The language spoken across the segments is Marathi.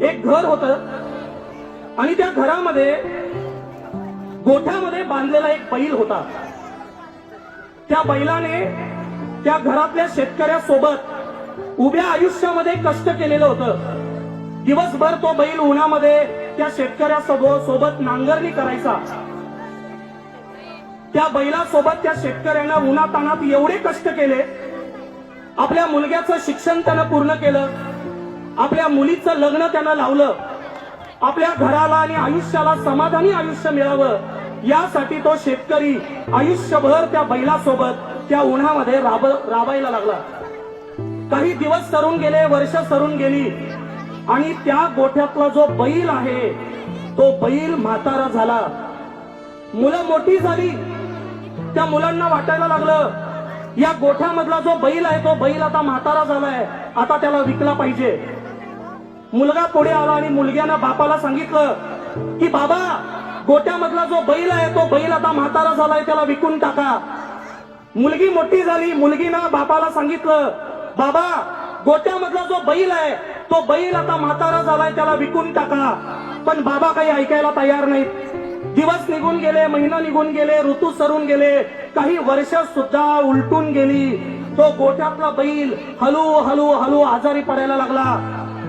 एक घर होतं आणि त्या घरामध्ये गोठ्यामध्ये बांधलेला एक बैल होता. त्या बैलाने त्या घरातल्या शेतकऱ्यासोबत उभ्या आयुष्यामध्ये कष्ट केलेलं होतं. दिवसभर तो बैल उन्हामध्ये त्या शेतकऱ्यासोबत नांगरणी करायचा. त्या बैलासोबत त्या शेतकऱ्यानं उन्हातानात एवढे कष्ट केले. आपल्या मुलग्याचं शिक्षण त्यानं पूर्ण केलं, आपल्या मुलीचं लग्न त्यानं लावलं. आपल्या घराला आणि आयुष्याला समाधानी आयुष्य मिळावं यासाठी तो शेतकरी आयुष्यभर त्या बैलासोबत त्या उन्हामध्ये राबायला लागला. काही दिवस सरून गेले, वर्ष सरून गेली आणि त्या गोठ्यातला जो बैल आहे तो बैल म्हातारा झाला. मुलं मोठी झाली. त्या मुलांना वाटायला लागलं या गोठ्यामधला जो बैल आहे तो बैल आता म्हातारा झालाय, आता त्याला विकला पाहिजे. मुलगा पुढे आला आणि मुलग्यानं बापाला सांगितलं की बाबा, गोठ्यामधला जो बैल आहे तो बैल आता म्हातारा झालाय, त्याला विकून टाका. मुलगी मोठी झाली. मुलगीनं बापाला सांगितलं बाबा, गोठ्यामधला जो बैल आहे तो बैल आता म्हातारा झालाय, त्याला विकून टाका. पण बाबा काही ऐकायला तयार नाहीत. दिवस निघून गेले, महिना निघून गेले, ऋतू सरून गेले, काही वर्ष सुद्धा उलटून गेली. तो गोठ्यातला बैल हळू हळू हळू आजारी पडायला लागला.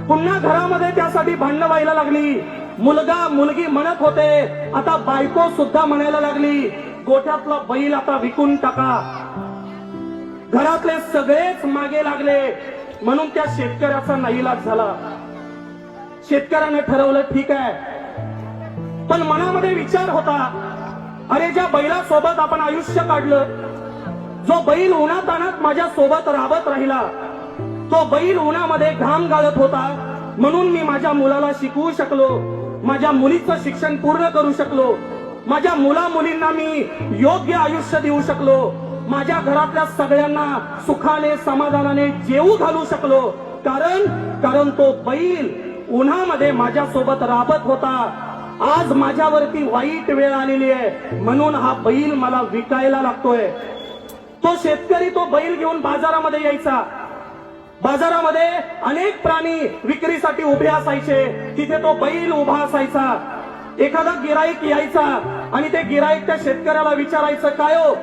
पुन्हा घरामध्ये त्यासाठी भांडणं व्हायला लागली. मुलगा मुलगी म्हणत होते, आता बायको सुद्धा म्हणायला लागली गोठ्यातला बैल आता विकून टाका. घरातले सगळेच मागे लागले. म्हणून त्या शेतकऱ्याचा नाईलाज झाला. शेतकऱ्याने ठरवलं ठीक आहे, पण मनामध्ये विचार होता, अरे ज्या बैलासोबत आपण आयुष्य काढलं, जो बैल उन्हातानात माझ्या सोबत राबत राहिला, तो बैल उन्हामध्ये घाम गाळत होता, म्हणून मी माझ्या मुलाला शिकवू शकलो, माझ्या मुलीचं शिक्षण पूर्ण करू शकलो, माझ्या मुला मुलींना मी योग्य आयुष्य देऊ शकलो, माझ्या घरातल्या सगळ्यांना सुखाने समाधानाने जेवू घालू शकलो. कारण तो बैल उन्हामध्ये माझ्यासोबत राबत होता. आज माझ्यावरती वाईट वेळ आलेली आहे, म्हणून हा बैल मला विकायला लागतोय. तो शेतकरी तो बैल घेऊन बाजारामध्ये यायचा. बाजारामध्ये अनेक प्राणी विक्रीसाठी उभे असायचे. तिथे तो बैल उभा असायचा. एखादा गिराईक यायचा आणि ते गिराईक त्या शेतकऱ्याला विचारायचं, काय हो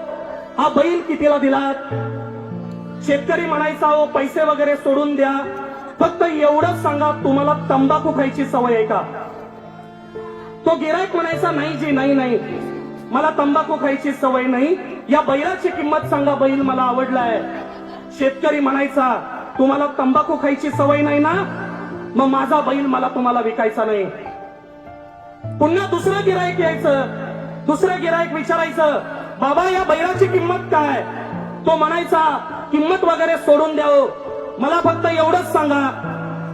हा बैल कितीला दिलात? शेतकरी म्हणायचा, हो पैसे वगैरे सोडून द्या, फक्त एवढंच सांगा तुम्हाला तंबाखू खायची सवय आहे का? तो गिराईक म्हणायचा, नाही जी, नाही, मला तंबाखू खायची सवय नाही, या बैलाची किंमत सांगा, बैल मला आवडलाय. शेतकरी म्हणायचा, तुम्हाला तंबाखू खायची सवय नाही ना, मग माझा बैल मला तुम्हाला विकायचा नाही. पुन्हा दुसरं गिराईक यायचं. दुसरं गिराईक विचारायचं, बाबा या बैलाची किंमत काय? तो म्हणायचा, किंमत वगैरे सोडून द्यावं, मला फक्त एवढंच सांगा,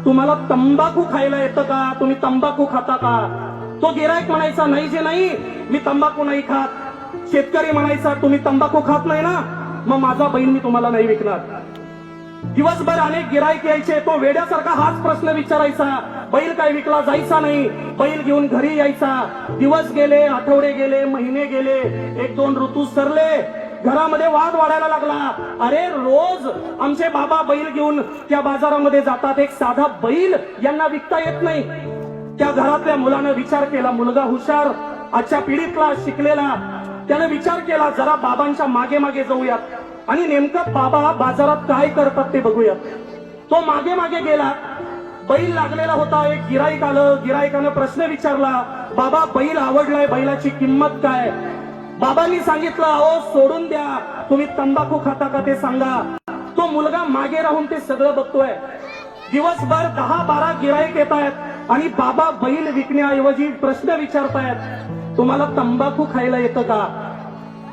तुम्हाला तंबाखू खायला येतं का? तुम्ही तंबाखू खाता का? तो गिराईक म्हणायचा, नाही जे नाही, मी तंबाखू नाही खात. शेतकरी म्हणायचा, तुम्ही तंबाखू खात नाही ना, मग माझा बैल मी तुम्हाला नाही विकणार. दिवसभर अनेक गिराईक यायचे. तो वेड्यासारखा हाच प्रश्न विचारायचा, बैल काय विकला जायचा नाही. बैल घेऊन घरी यायचा. दिवस गेले, आठवडे गेले, महिने गेले, एक दोन ऋतू सरले. घरामध्ये वाद वाढायला लागला. अरे रोज आमचे बाबा बैल घेऊन त्या बाजारामध्ये जातात, एक साधा बैल यांना विकता येत नाही. त्या घरातल्या मुलानं विचार केला, मुलगा हुशार, आजच्या पिढीतला शिकलेला, त्यानं विचार केला, जरा बाबांच्या मागे मागे जाऊयात आणि नेमकं बाबा बाजारात काय करतात ते बघूयात. तो मागे मागे गेला. बैल लागलेला होता. एक गिराईक आलं. गिराईकानं प्रश्न विचारला, बाबा बैल आवडलाय, बैलाची किंमत काय? बाबांनी सांगितलं, अहो सोडून द्या, तुम्ही तंबाखू खाता का ते सांगा. तो मुलगा मागे राहून ते सगळं बघतोय. दिवसभर 10-12 गिराईक येत आहेत आणि बाबा बैल विकण्याऐवजी प्रश्न विचारतायत, तुम्हाला तंबाखू खायला येतं का?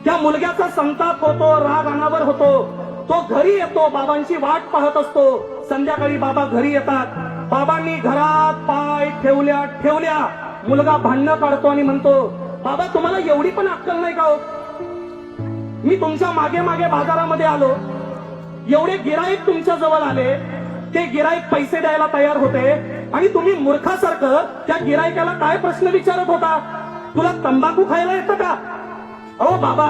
त्या मुलग्याचा संताप होतो, राग अनावर होतो. तो घरी येतो, बाबांची वाट पाहत असतो. संध्याकाळी बाबा घरी येतात. बाबांनी घरात पाय ठेवल्या मुलगा भांडणं काढतो आणि म्हणतो, बाबा तुम्हाला एवढी पण अक्कल नाही का हो? मी तुमच्या मागे मागे बाजारामध्ये आलो, एवढे गिराईक तुमच्या जवळ आले, ते गिराईक पैसे द्यायला तयार होते आणि तुम्ही मूर्खासारखं त्या गिराईकाला काय प्रश्न विचारत होता, तुला तंबाखू खायला येतं का? अहो बाबा,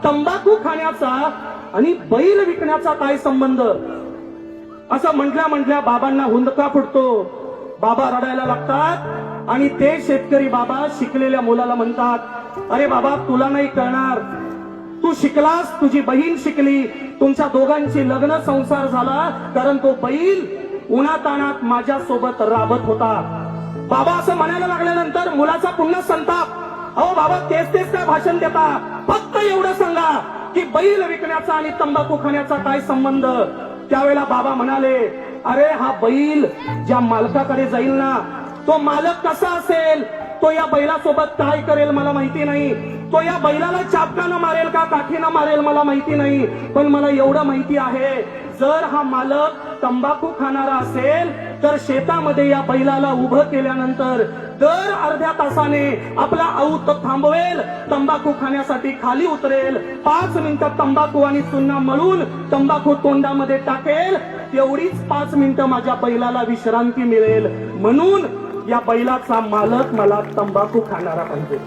तंबाखू खाण्याचा आणि बैल विकण्याचा काय संबंध? असं म्हटल्या बाबांना हुंदका फुटतो. बाबा रडायला लागतात आणि ते शेतकरी बाबा शिकलेल्या मुलाला म्हणतात, अरे बाबा तुला नाही कळणार, तू शिकलास, तुझी बहीण शिकली, तुमच्या दोघांची लग्न संसार झाला, कारण तो बैल उन्हातानात माझ्या सोबत राबत होता. बाबा असं म्हणायला लागल्यानंतर मुलाचा पुन्हा संताप. अहो बाबा तेच तेच काय भाषण देता, फक्त एवढं सांगा की बैल विकण्याचा आणि तंबाखू खाण्याचा काय संबंध. त्यावेळेला बाबा म्हणाले, अरे हा बैल ज्या मालकाकडे जाईल ना, तो मालक कसा असेल, तो या बैलासोबत काय करेल मला माहिती नाही, तो या बैलाला चापकानं मारेल का काठीनं मारेल मला माहिती नाही, पण मला एवढं माहिती आहे, जर हा मालक तंबाखू खाणारा असेल तर शेतामध्ये या बैलाला उभं केल्यानंतर दर अर्ध्या तासाने आपला आऊत थांबवेल, तंबाखू खाण्यासाठी खाली उतरेल, 5 मिनिटं तंबाखू आणि चुन्ना मळून तंबाखू तोंडामध्ये टाकेल, तेवढीच 5 मिनिटं माझ्या बैलाला विश्रांती मिळेल, म्हणून या बैलाचा मालक मला तंबाखू खाणारा पाहिजे.